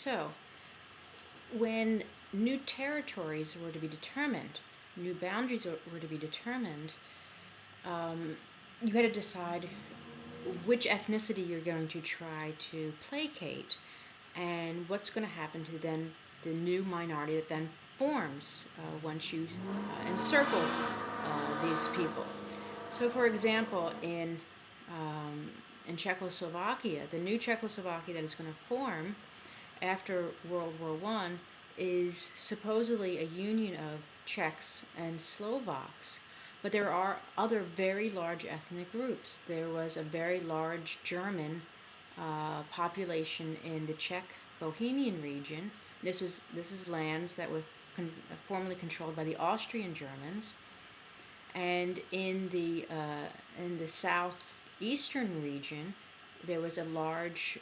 So, when new territories were to be determined, new boundaries were to be determined, you had to decide which ethnicity you're going to try to placate and what's going to happen to then the new minority that then forms once you encircle these people. So, for example, in Czechoslovakia, the new Czechoslovakia that is going to form after World War One is supposedly a union of Czechs and Slovaks. But there are other very large ethnic groups. There was a very large German population in the Czech Bohemian region. This is lands that were formerly controlled by the Austrian Germans, and in the southeastern region, there was a large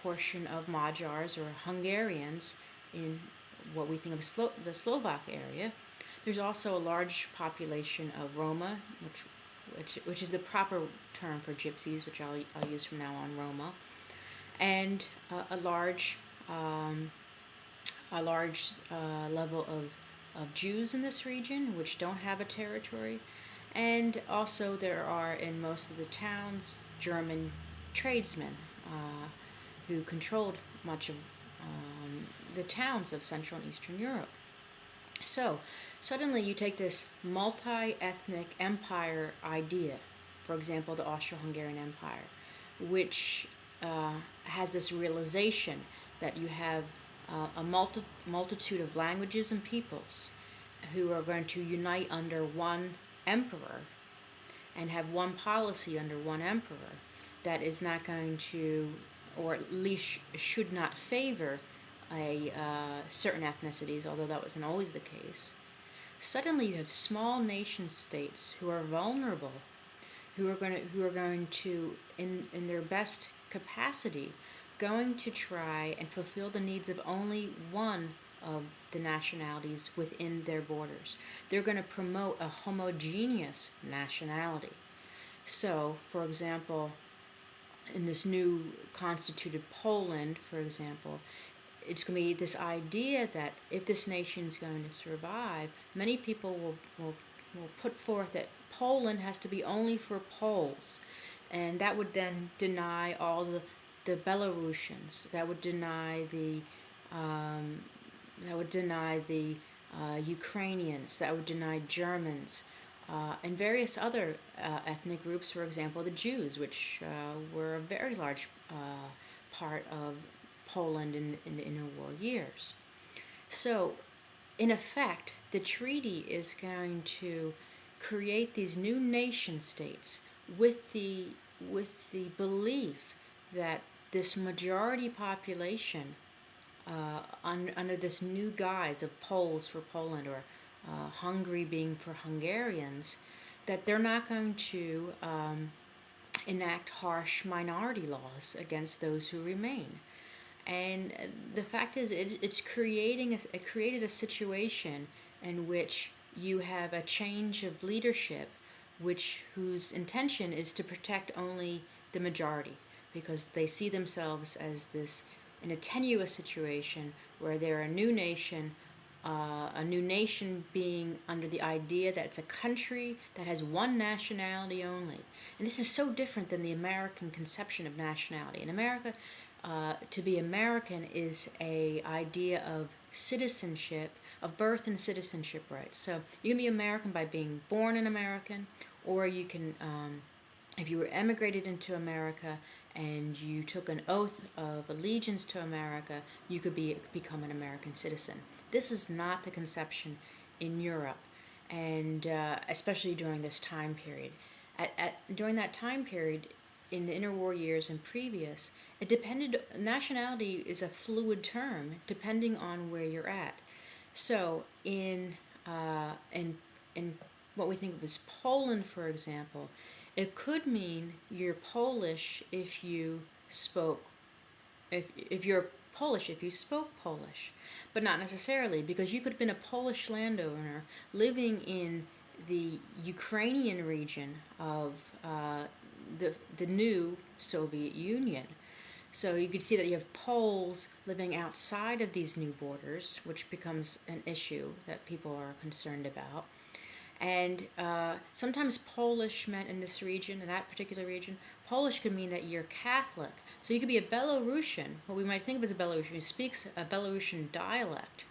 portion of Magyars or Hungarians in what we think of the Slovak area. There's also a large population of Roma, which is the proper term for gypsies, which I'll use from now on, Roma, and a large level of Jews in this region, which don't have a territory. And also there are in most of the towns German tradesmen who controlled much of the towns of Central and Eastern Europe. So suddenly you take this multi-ethnic empire idea, for example, the Austro-Hungarian Empire, which has this realization that you have a multitude of languages and peoples who are going to unite under one emperor and have one policy under one emperor that is not going to, or at least should not favor certain ethnicities, although that wasn't always the case. Suddenly you have small nation states who are vulnerable, who are going to in their best capacity, going to try and fulfill the needs of only one of the nationalities within their borders. They're going to promote a homogeneous nationality. So, for example, in this new constituted Poland, for example, it's going to be this idea that if this nation is going to survive, many people will put forth that Poland has to be only for Poles, and that would then deny all the Belarusians. That would deny the Ukrainians. That would deny Germans. And various other ethnic groups, for example, the Jews, which were a very large part of Poland in the interwar years. So, in effect, the treaty is going to create these new nation states with the belief that this majority population, under this new guise of Poles for Poland or Hungary being for Hungarians, that they're not going to enact harsh minority laws against those who remain. And the fact is, it created a situation in which you have a change of leadership, whose intention is to protect only the majority, because they see themselves as this in a tenuous situation where they're a new nation being under the idea that it's a country that has one nationality only. And this is so different than the American conception of nationality. In America, to be American is a idea of citizenship, of birth and citizenship rights. So you can be American by being born an American, or you can, if you were emigrated into America and you took an oath of allegiance to America, you could become an American citizen. This is not the conception in Europe, and especially during this time period. During that time period, in the interwar years and previous, nationality is a fluid term depending on where you're at. So in what we think of as Poland, for example, it could mean you're Polish if you spoke, if you're Polish if you spoke Polish, but not necessarily, because you could have been a Polish landowner living in the Ukrainian region of the new Soviet Union. So you could see that you have Poles living outside of these new borders, which becomes an issue that people are concerned about. And sometimes Polish meant in this region, in that particular region, Polish could mean that you're Catholic. So you could be a Belarusian, what we might think of as a Belarusian, who speaks a Belarusian dialect,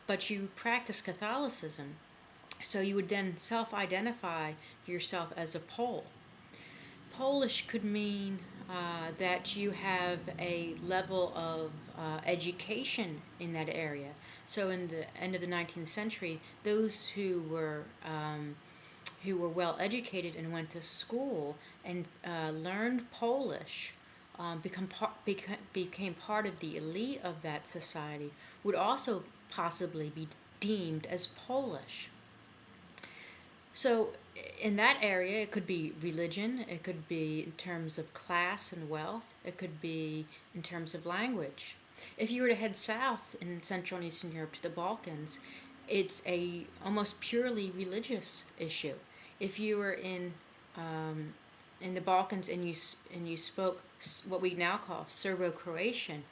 but you practice Catholicism. So you would then self-identify yourself as a Pole. Polish could mean that you have a level of education in that area. So in the end of the 19th century, those who were well educated and went to school and learned Polish, became part of the elite of that society, would also possibly be deemed as Polish. So in that area, it could be religion, it could be in terms of class and wealth, it could be in terms of language. If you were to head south in Central and Eastern Europe to the Balkans, it's a almost purely religious issue. If you were in the Balkans and you spoke what we now call Serbo-Croatian,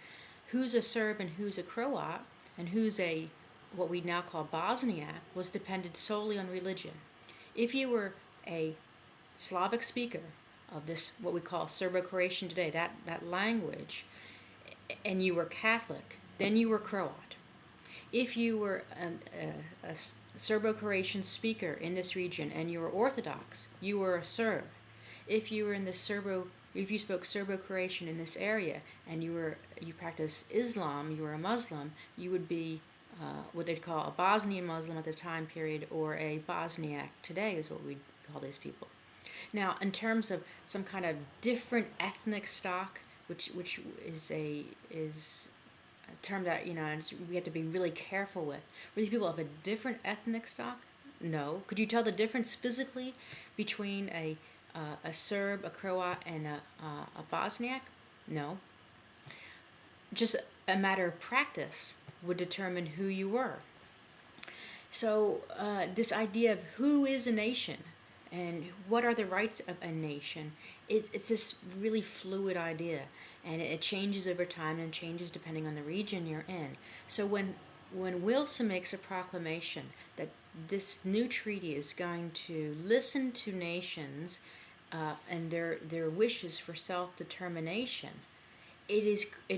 who's a Serb and who's a Croat, and who's a what we now call Bosniak, was dependent solely on religion. If you were a Slavic speaker of this, what we call Serbo-Croatian today, that language, and you were Catholic, then you were Croat. If you were a Serbo-Croatian speaker in this region and you were Orthodox, you were a Serb. If you were in if you spoke Serbo-Croatian in this area and you practiced Islam, you were a Muslim, you would be what they'd call a Bosnian Muslim at the time period, or a Bosniak today is what we'd call these people. Now, in terms of some kind of different ethnic stock, which is a term that we have to be really careful with. Were these people of a different ethnic stock? No. Could you tell the difference physically between a Serb, a Croat, and a Bosniak? No. Just a matter of practice would determine who you were. So this idea of who is a nation and what are the rights of a nation, it's this really fluid idea, and it changes over time and changes depending on the region you're in. So when Wilson makes a proclamation that this new treaty is going to listen to nations and their wishes for self-determination, it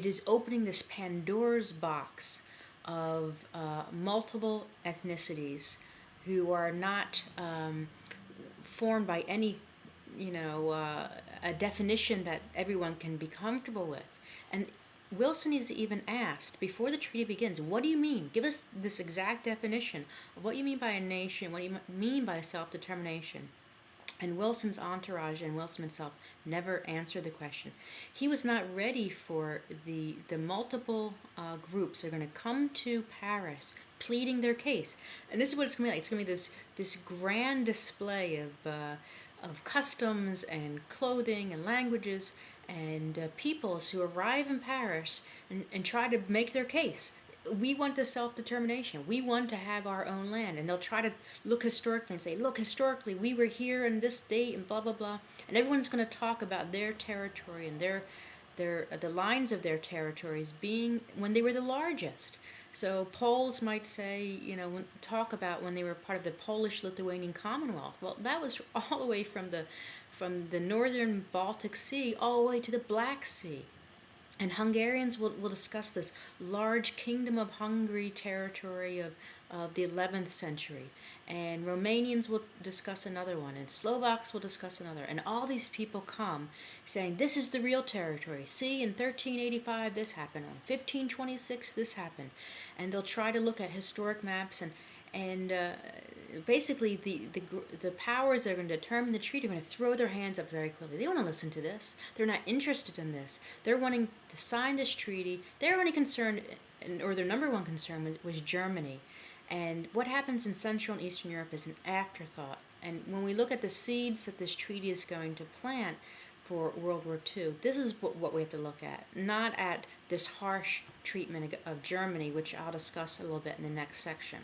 is opening this Pandora's box of multiple ethnicities who are not formed by any, a definition that everyone can be comfortable with. And Wilson is even asked before the treaty begins, what do you mean? Give us this exact definition of what you mean by a nation, what do you mean by self-determination. And Wilson's entourage and Wilson himself never answered the question. He was not ready for the multiple groups that are going to come to Paris pleading their case. And this is what it's going to be like. It's going to be this grand display of customs and clothing and languages and peoples who arrive in Paris and try to make their case. We want the self-determination. We want to have our own land. And they'll try to look historically and say, look, historically, we were here in this date and blah, blah, blah. And everyone's going to talk about their territory and the lines of their territories being when they were the largest. So Poles might say, talk about when they were part of the Polish-Lithuanian Commonwealth. Well, that was all the way from the northern Baltic Sea all the way to the Black Sea. And Hungarians will discuss this large Kingdom of Hungary territory of the 11th century. And Romanians will discuss another one. And Slovaks will discuss another. And all these people come saying, this is the real territory. See, in 1385 this happened. In 1526 this happened. And they'll try to look at historic maps and basically the powers that are going to determine the treaty are going to throw their hands up very quickly. They don't want to listen to this. They're not interested in this. They're wanting to sign this treaty. Their only concern, or their number one concern, was Germany. And what happens in Central and Eastern Europe is an afterthought. And when we look at the seeds that this treaty is going to plant for World War II, this is what we have to look at, not at this harsh treatment of Germany, which I'll discuss a little bit in the next section.